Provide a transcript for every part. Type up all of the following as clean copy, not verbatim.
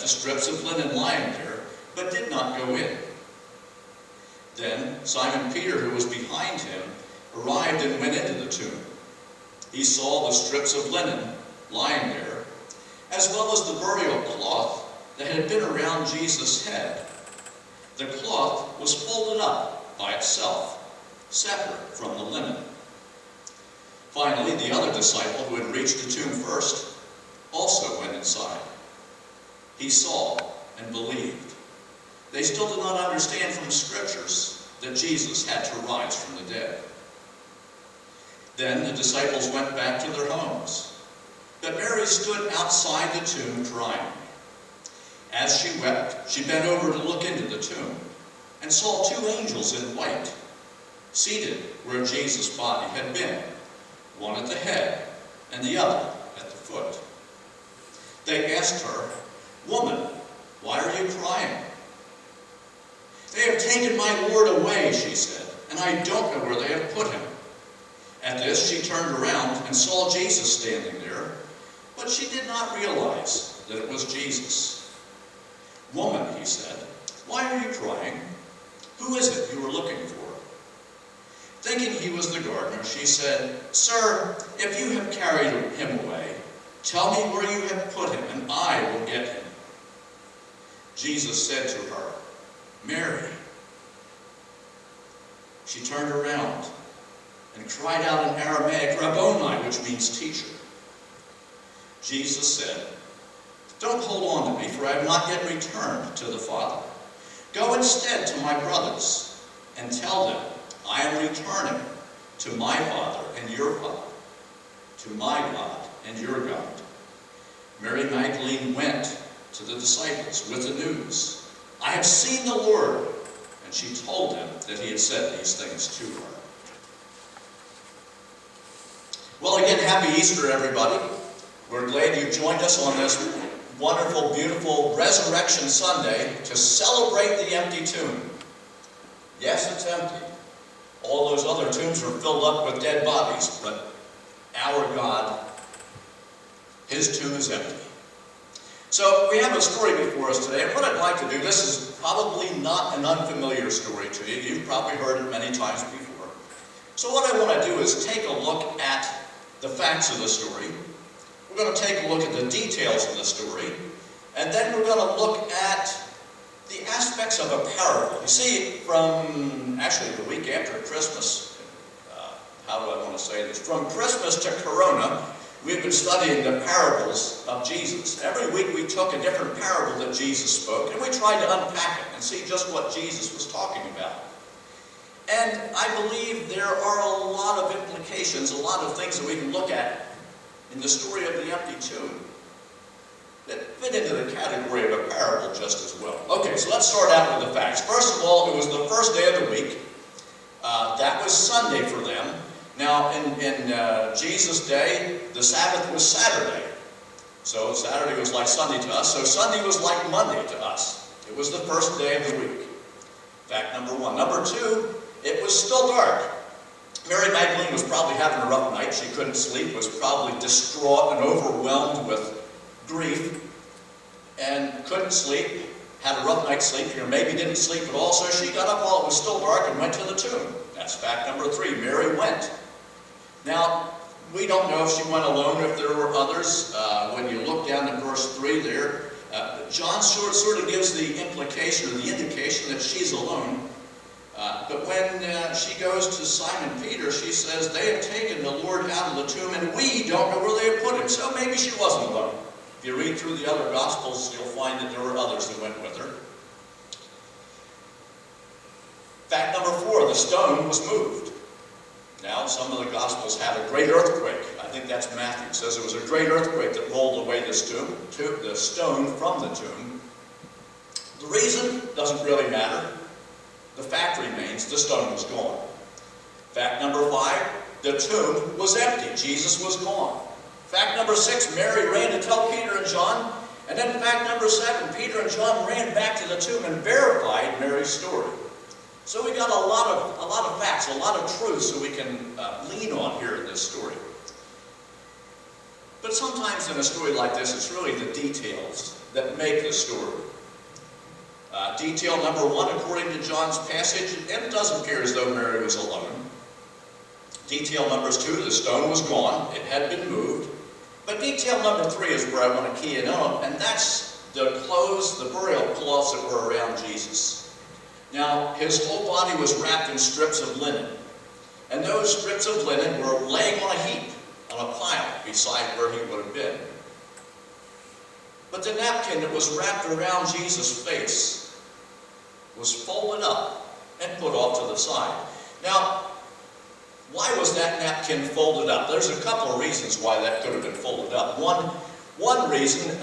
the strips of linen lying there, but did not go in. Then Simon Peter, who was behind him, arrived and went into the tomb. He saw the strips of linen lying there, as well as the burial cloth that had been around Jesus' head. The cloth was folded up by itself, separate from the linen. Finally, the other disciple who had reached the tomb first also went inside. He saw and believed. They still did not understand from the scriptures that Jesus had to rise from the dead. Then the disciples went back to their homes. But Mary stood outside the tomb crying. As she wept, she bent over to look into the tomb and saw two angels in white, seated where Jesus' body had been, one at the head and the other at the foot. They asked her, "Woman, why are you crying?" "They have taken my Lord away," she said, "and I don't know where they have put him." At this, she turned around and saw Jesus standing there, but she did not realize that it was Jesus. "Woman," he said, "why are you crying? Who is it you are looking for?" Thinking he was the gardener, she said, "Sir, if you have carried him away, tell me where you have put him, and I will get him." Jesus said to her, "Mary." She turned around and cried out in Aramaic, "Rabboni," which means teacher. Jesus said, "Don't hold on to me, for I have not yet returned to the Father. Go instead to my brothers and tell them, I am returning to my Father and your Father, to my God and your God." Mary Magdalene went to the disciples with the news, "I have seen the Lord," and she told them that he had said these things to her. Well, again, happy Easter, everybody. We're glad you joined us on this wonderful, beautiful Resurrection Sunday to celebrate the empty tomb. Yes, it's empty. All those other tombs are filled up with dead bodies, but our God, his tomb is empty. So we have a story before us today, and what I'd like to do, this is probably not an unfamiliar story to you. You've probably heard it many times before. So what I want to do is take a look at the facts of the story. We're going to take a look at the details of the story, and then we're going to look at the aspects of a parable. You see, from actually the week after Christmas, how do I want to say this? From Christmas to Corona, we've been studying the parables of Jesus. Every week we took a different parable that Jesus spoke, and we tried to unpack it and see just what Jesus was talking about. And I believe there are a lot of implications, a lot of things that we can look at in the story of the empty tomb that fit into the category of a parable just as well. Okay, so let's start out with the facts. First of all, it was the first day of the week. That was Sunday for them. Now, in Jesus' day, the Sabbath was Saturday. So Saturday was like Sunday to us. So Sunday was like Monday to us. It was the first day of the week. Fact number one. Number two, it was still dark. Mary Magdalene was probably having a rough night. She couldn't sleep, was probably distraught and overwhelmed with grief, and couldn't sleep, had a rough night's sleep, or maybe didn't sleep at all, so she got up while it was still dark and went to the tomb. That's fact number three. Mary went. Now, we don't know if she went alone or if there were others. When you look down at verse 3 there, John sort of gives the implication or the indication that she's alone. But when she goes to Simon Peter, she says, "They have taken the Lord out of the tomb, and we don't know where they have put him." So maybe she wasn't alone. If you read through the other Gospels, you'll find that there were others that went with her. Fact number four, the stone was moved. Now, some of the Gospels have a great earthquake. I think that's Matthew. It says it was a great earthquake that rolled away the stone from the tomb. The reason doesn't really matter. The fact remains, the stone was gone. Fact number five, the tomb was empty. Jesus was gone. Fact number six, Mary ran to tell Peter and John. And then fact number seven, Peter and John ran back to the tomb and verified Mary's story. So we got a lot of facts, a lot of truths that we can lean on here in this story. But sometimes in a story like this, it's really the details that make the story. Detail number one, according to John's passage, and it does appear as though Mary was alone. Detail number two, the stone was gone. It had been moved. But detail number three is where I want to key in on, and that's the clothes, the burial cloths that were around Jesus. Now, his whole body was wrapped in strips of linen. And those strips of linen were laying on a heap, on a pile, beside where he would have been. But the napkin that was wrapped around Jesus' face was folded up and put off to the side. Now, why was that napkin folded up? There's a couple of reasons why that could have been folded up. One reason,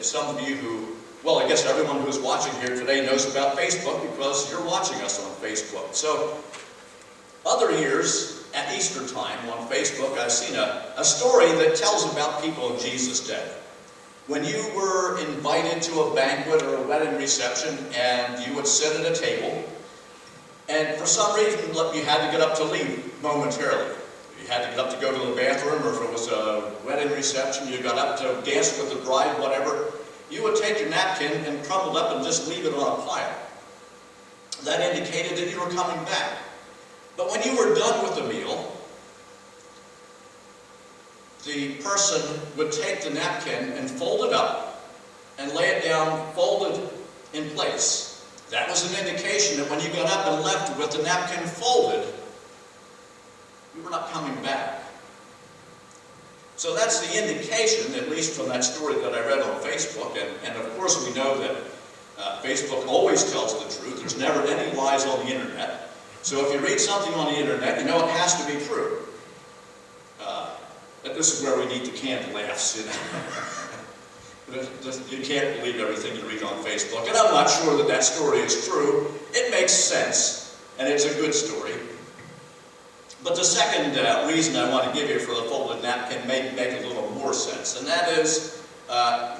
some of you who, well, I guess everyone who's watching here today knows about Facebook because you're watching us on Facebook. So, other years at Easter time on Facebook, I've seen a story that tells about people in Jesus' day. When you were invited to a banquet or a wedding reception and you would sit at a table, and for some reason you had to get up to leave momentarily. You had to get up to go to the bathroom, or if it was a wedding reception, you got up to dance with the bride, whatever. You would take your napkin and crumple it up and just leave it on a pile. That indicated that you were coming back. But when you were done with the meal, the person would take the napkin and fold it up and lay it down folded in place. That was an indication that when you got up and left with the napkin folded, you were not coming back. So that's the indication, at least from that story that I read on Facebook, and of course we know that Facebook always tells the truth. There's never any lies on the internet. So if you read something on the internet, you know it has to be true. But this is where we need the canned laughs, you know. You can't believe everything you read on Facebook. And I'm not sure that that story is true. It makes sense, and it's a good story. But the second reason I want to give you for the folded napkin may make a little more sense, and that is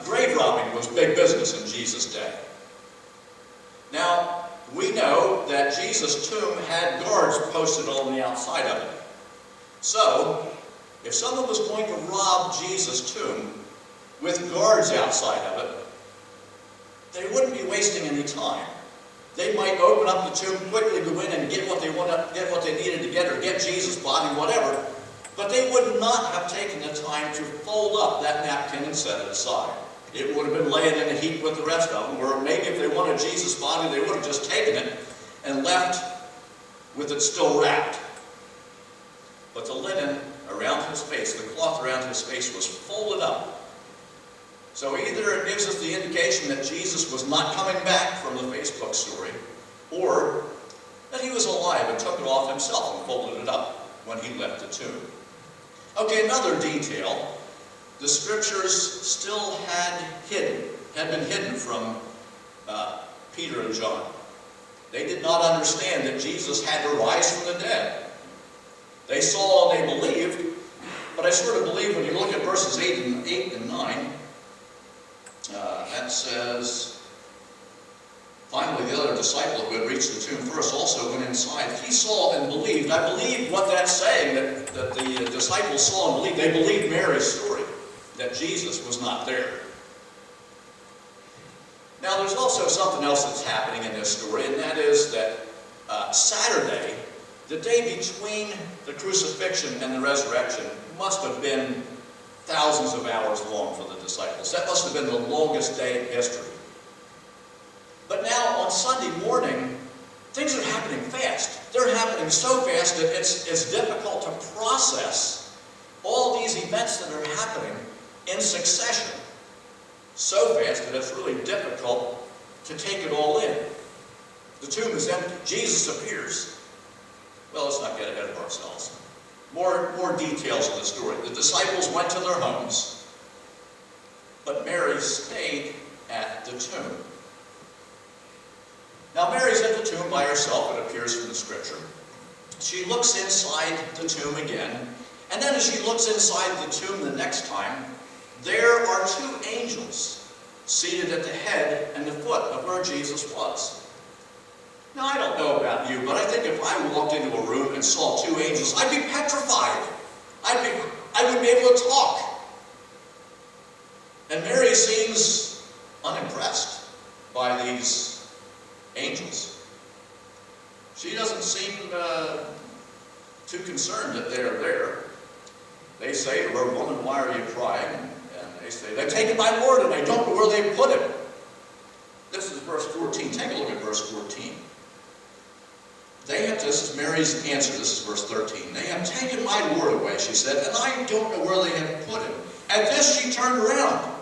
grave robbing was big business in Jesus' day. Now, we know that Jesus' tomb had guards posted on the outside of it. So, if someone was going to rob Jesus' tomb with guards outside of it, they wouldn't be wasting any time. They might open up the tomb, quickly go in and get what they needed to get, or get Jesus' body, whatever, but they would not have taken the time to fold up that napkin and set it aside. It would have been laying in a heap with the rest of them, or maybe if they wanted Jesus' body, they would have just taken it and left with it still wrapped. But the linen around his face, the cloth around his face, was folded up. So either it gives us the indication that Jesus was not coming back from the Facebook story, or that he was alive and took it off himself and folded it up when he left the tomb. Okay, another detail. The scriptures still had been hidden from Peter and John. They did not understand that Jesus had to rise from the dead. They saw and they believed, but I sort of believe when you look at verses 8 and 9, that says, finally the other disciple who had reached the tomb first also went inside. He saw and believed. I believe what that's saying, that the disciples saw and believed. They believed Mary's story, that Jesus was not there. Now there's also something else that's happening in this story, and that is that Saturday, the day between the crucifixion and the resurrection, must have been thousands of hours long for the disciples. That must have been the longest day in history. But now on Sunday morning, things are happening fast. They're happening so fast that it's difficult to process all these events that are happening in succession. So fast that it's really difficult to take it all in. The tomb is empty. Jesus appears. Well, let's not get ahead of ourselves. More details of the story. The disciples went to their homes, but Mary stayed at the tomb. Now, Mary's at the tomb by herself, it appears from the scripture. She looks inside the tomb again, and then as she looks inside the tomb the next time, there are two angels seated at the head and the foot of where Jesus was. Now, I don't know about you, but I think if I walked into a room and saw two angels, I'd be petrified. I wouldn't be able to talk. And Mary seems unimpressed by these angels. She doesn't seem too concerned that they're there. They say to her, "Woman, why are you crying?" And they say, "They've taken my Lord and I don't know where they put him." This is verse 14. Take a look at verse 14. This is Mary's answer. This is verse 13. "They have taken my Lord away," she said, "and I don't know where they have put him." At this she turned around.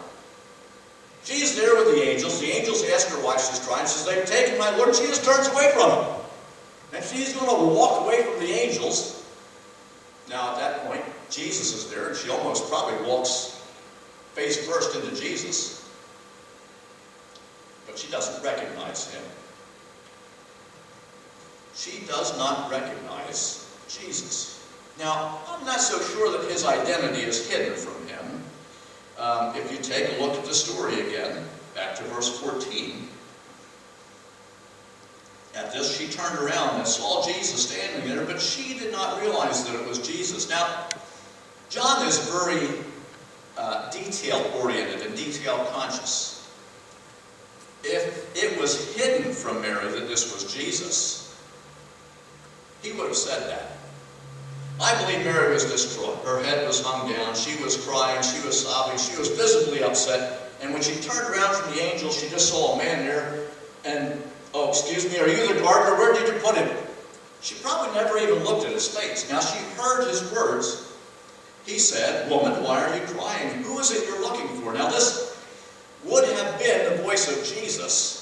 She's there with the angels. The angels ask her why she's crying. She says, "They've taken my Lord." She just turns away from him. And she's going to walk away from the angels. Now at that point, Jesus is there, and she almost probably walks face first into Jesus. But she doesn't recognize him. She does not recognize Jesus. Now, I'm not so sure that his identity is hidden from him. If you take a look at the story again, back to verse 14. At this she turned around and saw Jesus standing there, but she did not realize that it was Jesus. Now, John is very detail-oriented and detail-conscious. If it was hidden from Mary that this was Jesus, he would have said that. I believe Mary was distraught. Her head was hung down. She was crying. She was sobbing. She was visibly upset. And when she turned around from the angel, she just saw a man there. And, "Oh, excuse me, are you the gardener? Where did you put him?" She probably never even looked at his face. Now, she heard his words. He said, "Woman, why are you crying? Who is it you're looking for?" Now, this would have been the voice of Jesus,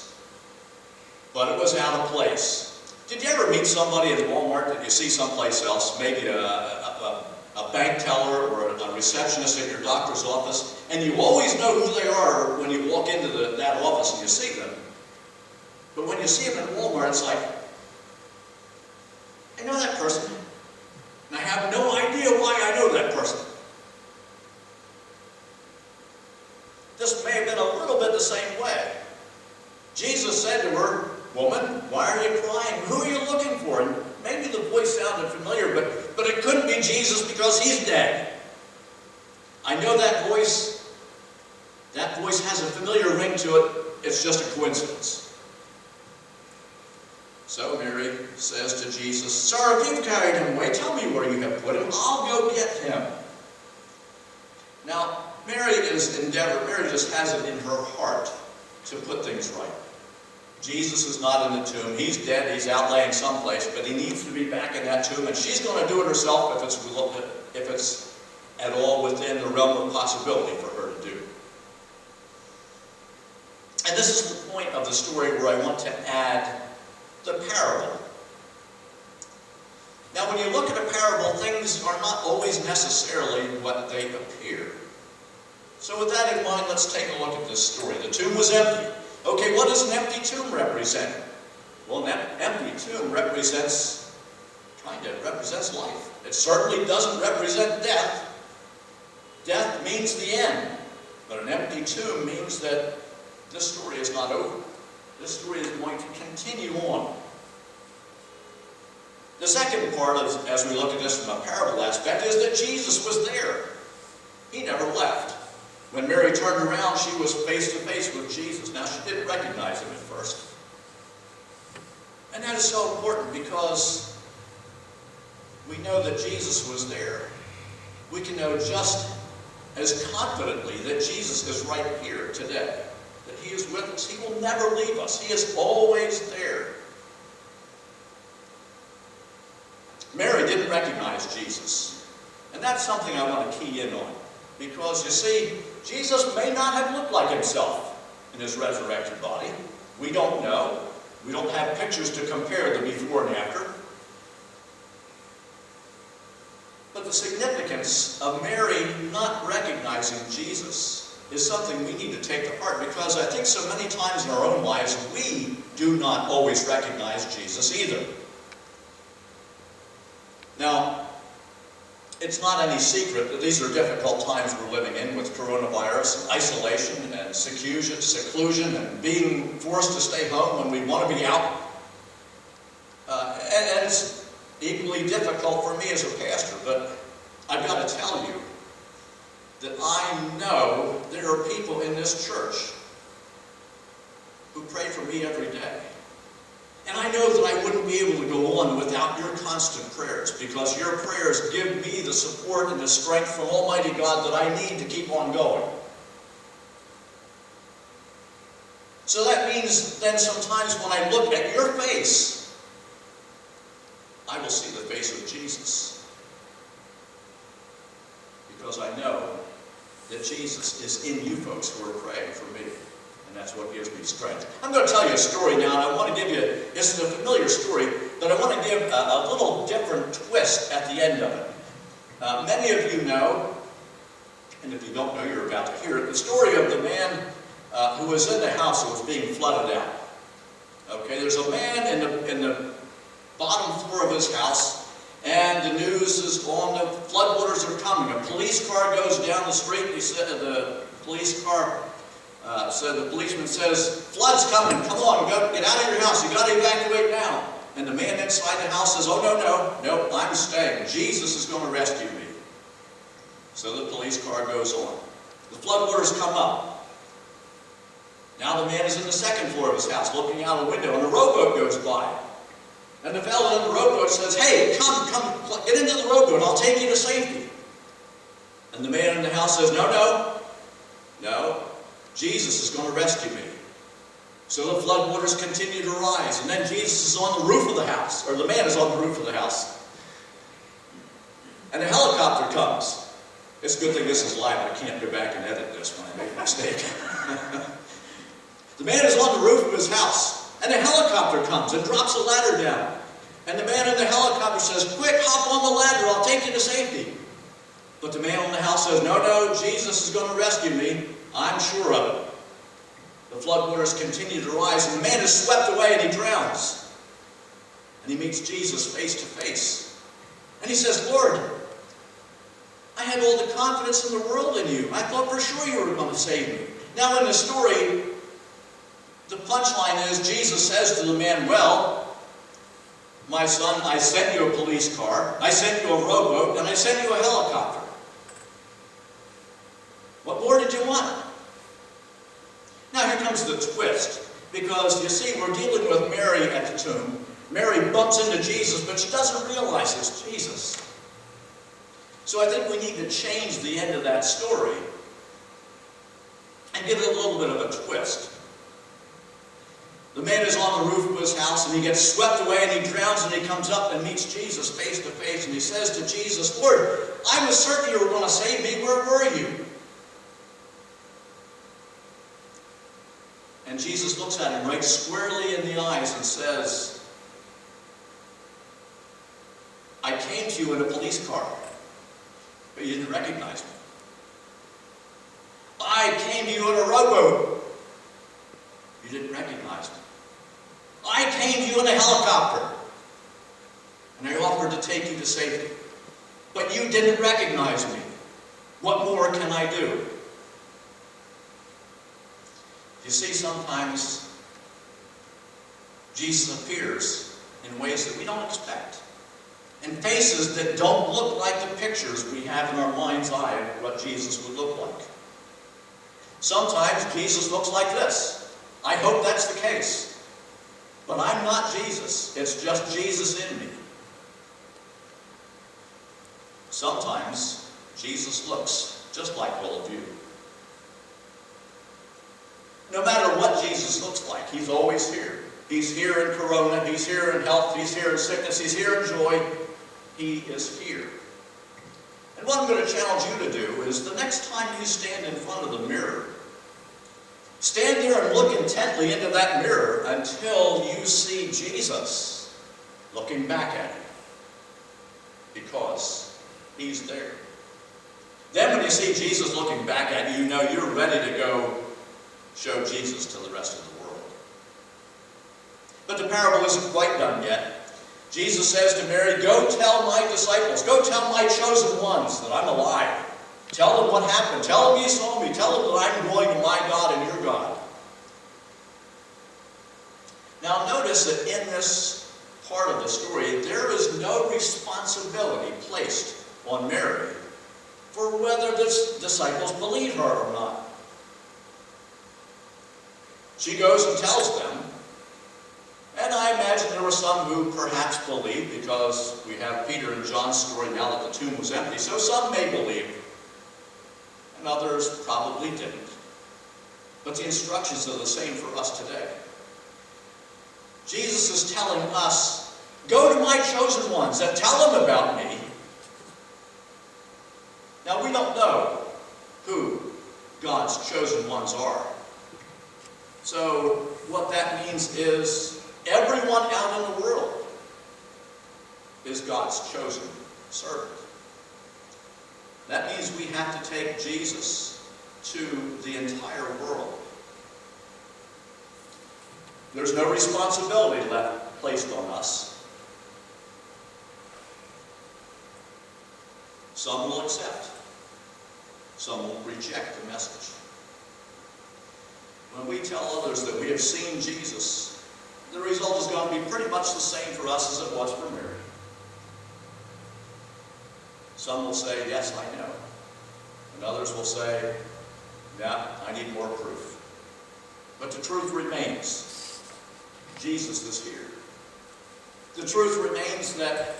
but it was out of place. Did you ever meet somebody at Walmart that you see someplace else, maybe a bank teller or a receptionist at your doctor's office, and you always know who they are when you walk into that office and you see them? But when you see them at Walmart, it's like, "I know that person, and I have no idea why I know that person." This may have been a little bit the same way. Jesus said to her, "Woman, why are you crying? Who are you looking for?" And maybe the voice sounded familiar, but it couldn't be Jesus because he's dead. I know that voice. That voice has a familiar ring to it. It's just a coincidence. So Mary says to Jesus, "Sir, if you've carried him away, tell me where you have put him. I'll go get him." Now, Mary just has it in her heart to put things right. Jesus is not in the tomb. He's dead. He's out laying someplace, but he needs to be back in that tomb, and she's going to do it herself if it's at all within the realm of possibility for her to do. And this is the point of the story where I want to add the parable. Now, when you look at a parable, things are not always necessarily what they appear. So with that in mind, let's take a look at this story. The tomb was empty. Okay, what does an empty tomb represent? Well, an empty tomb represents life. It certainly doesn't represent death. Death means the end. But an empty tomb means that this story is not over. This story is going to continue on. The second part, as we look at this from a parable aspect, is that Jesus was there. He never left. When Mary turned around, she was face to face with Jesus. Now, she didn't recognize him at first. And that is so important because we know that Jesus was there. We can know just as confidently that Jesus is right here today. That he is with us. He will never leave us. He is always there. Mary didn't recognize Jesus. And that's something I want to key in on. Because, you see, Jesus may not have looked like himself in his resurrected body. We don't know. We don't have pictures to compare the before and after. But the significance of Mary not recognizing Jesus is something we need to take to heart, because I think so many times in our own lives we do not always recognize Jesus either. Now, it's not any secret that these are difficult times we're living in with coronavirus, and isolation and seclusion, and being forced to stay home when we want to be out. And it's equally difficult for me as a pastor, but I've got to tell you that I know there are people in this church me every day. And I know that I wouldn't be able to go on without your constant prayers, because your prayers give me the support and the strength from Almighty God that I need to keep on going. So that means then sometimes when I look at your face, I will see the face of Jesus. Because I know that Jesus is in you folks who are praying for me. And that's what gives me strength. I'm going to tell you a story now, and I want to give you, this is a familiar story, but I want to give a little different twist at the end of it. Many of you know, and if you don't know, you're about to hear it, the story of the man who was in the house that was being flooded out. Okay, there's a man in the bottom floor of his house, and the news is on, the floodwaters are coming. A police car goes down the street. He said, the police car the policeman says, flood's coming, come on, get out of your house, you got to evacuate now. And the man inside the house says, oh no, I'm staying. Jesus is going to rescue me. So the police car goes on. The floodwaters come up. Now the man is in the second floor of his house looking out a window, and a rowboat goes by. And the fellow in the rowboat says, hey, come, get into the rowboat, I'll take you to safety. And the man in the house says, no, Jesus is going to rescue me. So the floodwaters continue to rise, and then Jesus is on the roof of the house, or the man is on the roof of the house. And a helicopter comes. It's a good thing this is live. I can't go back and edit this when I make a mistake. The man is on the roof of his house, and a helicopter comes and drops a ladder down. And the man in the helicopter says, quick, hop on the ladder, I'll take you to safety. But the man in the house says, no, Jesus is going to rescue me. I'm sure of it. The floodwaters continue to rise, and the man is swept away and he drowns. And he meets Jesus face to face. And he says, Lord, I had all the confidence in the world in you. I thought for sure you were going to save me. Now in the story, the punchline is Jesus says to the man, well, my son, I sent you a police car, I sent you a rowboat, and I sent you a helicopter. What more did you want? Now here comes the twist, because you see, we're dealing with Mary at the tomb. Mary bumps into Jesus, but she doesn't realize it's Jesus. So I think we need to change the end of that story and give it a little bit of a twist. The man is on the roof of his house, and he gets swept away, and he drowns, and he comes up and meets Jesus face to face, and he says to Jesus, Lord, I was certain you were going to save me. Where were you? And Jesus looks at him right squarely in the eyes and says, I came to you in a police car, but you didn't recognize me. I came to you in a rowboat. You didn't recognize me. I came to you in a helicopter, and I offered to take you to safety. But you didn't recognize me. What more can I do? You see, sometimes Jesus appears in ways that we don't expect, in faces that don't look like the pictures we have in our mind's eye of what Jesus would look like. Sometimes Jesus looks like this. I hope that's the case. But I'm not Jesus. It's just Jesus in me. Sometimes Jesus looks just like all of you. No matter what Jesus looks like, he's always here. He's here in corona, he's here in health, he's here in sickness, he's here in joy. He is here. And what I'm going to challenge you to do is the next time you stand in front of the mirror, stand there and look intently into that mirror until you see Jesus looking back at you, because he's there. Then when you see Jesus looking back at you, you know you're ready to go show Jesus to the rest of the world. But the parable isn't quite done yet. Jesus says to Mary, go tell my disciples, go tell my chosen ones that I'm alive. Tell them what happened. Tell them you saw me. Tell them that I'm going to my God and your God. Now notice that in this part of the story, there is no responsibility placed on Mary for whether the disciples believe her or not. She goes and tells them, I imagine there were some who perhaps believed, because we have Peter and John's story now that the tomb was empty. So some may believe, and others probably didn't. But the instructions are the same for us today. Jesus is telling us, go to my chosen ones and tell them about me. Now, we don't know who God's chosen ones are. So what that means is everyone out in the world is God's chosen servant. That means we have to take Jesus to the entire world. There's no responsibility placed on us. Some will accept. Some will reject the message. When we tell others that we have seen Jesus, the result is going to be pretty much the same for us as it was for Mary. Some will say, yes, I know. And others will say, yeah, I need more proof. But the truth remains. Jesus is here. The truth remains that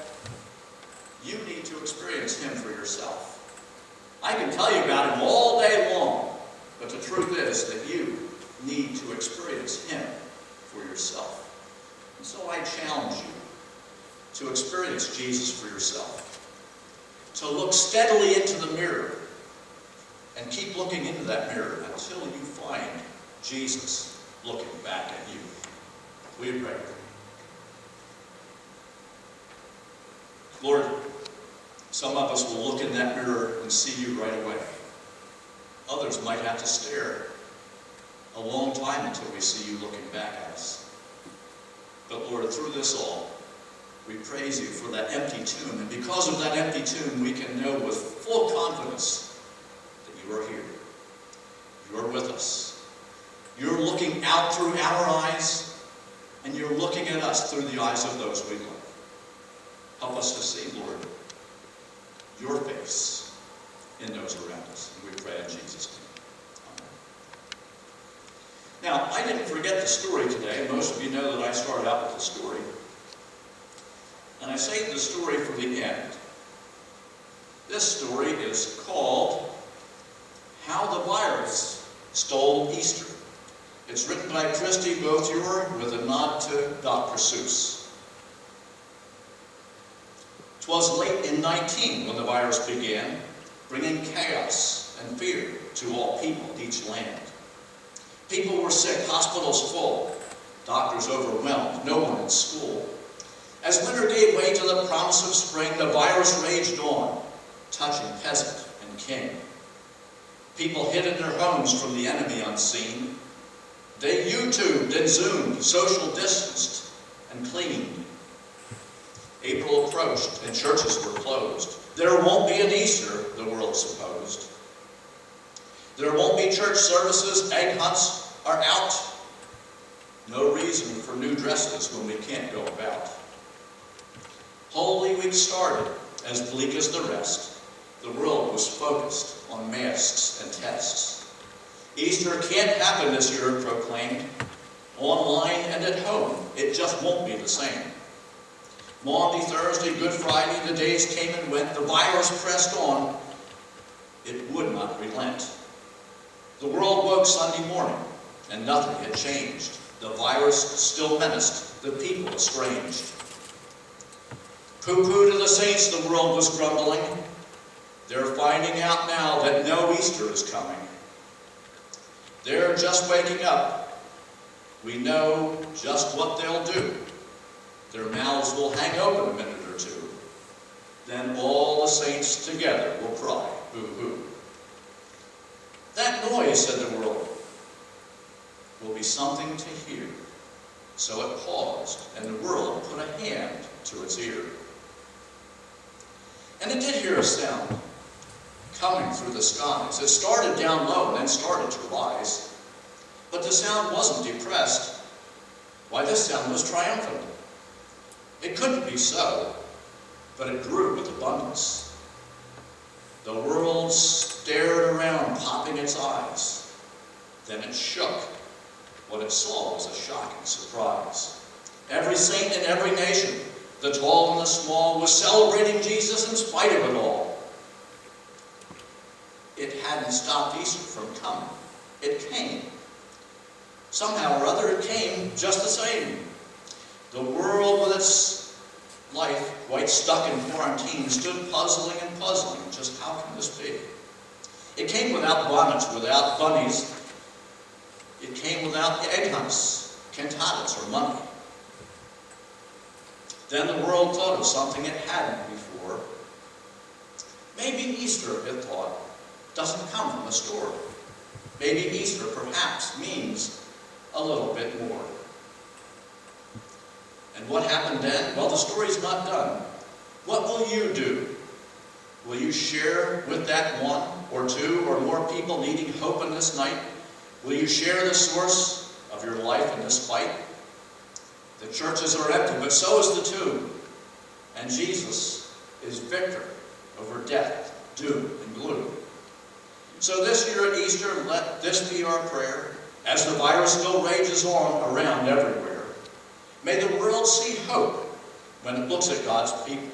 you need to experience him for yourself. I can tell you about him all day long, but the truth is that you need to experience him for yourself. And so I challenge you to experience Jesus for yourself. To look steadily into the mirror and keep looking into that mirror until you find Jesus looking back at you. Will you pray? Lord, some of us will look in that mirror and see you right away. Others might have to stare a long time until we see you looking back at us. But Lord, through this all, we praise you for that empty tomb. And because of that empty tomb, we can know with full confidence that you are here. You're with us. You're looking out through our eyes, and you're looking at us through the eyes of those we love. Help us to see, Lord, your face in those around us. And we pray in Jesus' name. Amen. Now, I didn't forget the story today. Most of you know that I started out with the story. And I saved the story for the end. This story is called How the Virus Stole Easter. It's written by Christy Gauthier with a nod to Dr. Seuss. 'Twas late in 19 when the virus began, bringing chaos and fear to all people in each land. People were sick, hospitals full, doctors overwhelmed, no one in school. As winter gave way to the promise of spring, the virus raged on, touching peasant and king. People hid in their homes from the enemy unseen. They YouTubed and Zoomed, social distanced and cleaned. April approached and churches were closed. There won't be an Easter, the world supposed. There won't be church services, egg hunts are out. No reason for new dresses when we can't go about. Holy Week started, as bleak as the rest. The world was focused on masks and tests. Easter can't happen this year, it proclaimed. Online and at home, it just won't be the same. Maundy, Thursday, Good Friday, the days came and went. The virus pressed on. It would not relent. The world woke Sunday morning, and nothing had changed. The virus still menaced, the people estranged. Pooh-pooh to the saints, the world was grumbling. They're finding out now that no Easter is coming. They're just waking up. We know just what they'll do. Their mouths will hang open a minute or two. Then all the saints together will cry, boo-hoo. That noise, said the world, will be something to hear. So it paused, and the world put a hand to its ear. And it did hear a sound coming through the skies. It started down low and then started to rise. But the sound wasn't depressed. Why, this sound was triumphant. It couldn't be so, but it grew with abundance. The world stared around, popping its eyes. Then it shook. What it saw was a shocking surprise. Every saint in every nation, the tall and the small, was celebrating Jesus in spite of it all. It hadn't stopped Easter from coming. It came. Somehow or other, it came just the same. The world with its life quite stuck in quarantine stood puzzling and puzzling. Just how can this be? It came without bonnets, without bunnies. It came without egg hunts, cantatas, or money. Then the world thought of something it hadn't before. Maybe Easter, it thought, doesn't come from a story. Maybe Easter perhaps means a little bit more. And what happened then? Well, the story's not done. What will you do? Will you share with that one or two or more people needing hope in this night? Will you share the source of your life in this fight? The churches are empty, but so is the tomb. And Jesus is victor over death, doom, and gloom. So this year at Easter, let this be our prayer, as the virus still rages on around everywhere. May the world see hope when it looks at God's people.